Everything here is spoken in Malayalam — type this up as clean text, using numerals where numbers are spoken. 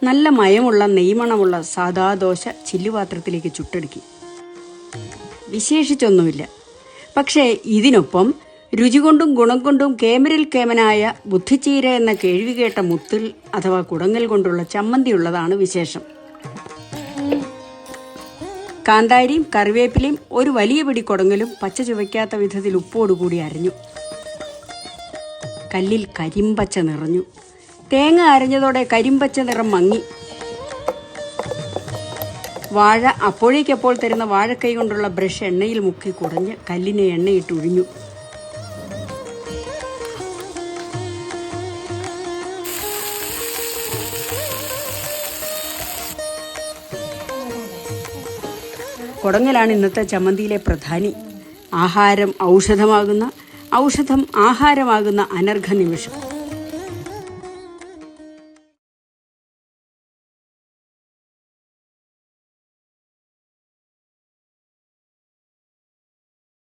നല്ല മയമുള്ള നെയ്മണമുള്ള സാദാ ദോശ ചില്ലുപാത്രത്തിലേക്ക് ചുട്ടെടുക്കി. വിശേഷിച്ചൊന്നുമില്ല. പക്ഷേ ഇതിനൊപ്പം രുചി കൊണ്ടും ഗുണം കൊണ്ടും കേമരിൽ കേമനായ ബുദ്ധിച്ചീര എന്ന കേൾവി കേട്ട മുത്തിൽ അഥവാ കുടങ്ങൽ കൊണ്ടുള്ള ചമ്മന്തിയുള്ളതാണ് വിശേഷം. കാന്താരിയും കറിവേപ്പിലയും ഒരു വലിയ പിടി കുടങ്ങലും പച്ച ചുവയ്ക്കാത്ത വിധത്തിൽ ഉപ്പോടുകൂടി അരഞ്ഞു. കല്ലിൽ കരിമ്പച്ച നിറഞ്ഞു. തേങ്ങ അരഞ്ഞതോടെ കരിമ്പച്ച നിറം മങ്ങി. വാഴ അപ്പോഴേക്കപ്പോൾ തരുന്ന വാഴക്കൈ കൊണ്ടുള്ള ബ്രഷ് എണ്ണയിൽ മുക്കി കുടഞ്ഞ് കല്ലിനെ എണ്ണയിട്ട് ഒഴിഞ്ഞു. കുടങ്ങലാണ് ഇന്നത്തെ ചമ്മന്തിയിലെ പ്രധാനി. ആഹാരം ഔഷധമാകുന്ന, ഔഷധം ആഹാരമാകുന്ന അനർഘ നിമിഷം.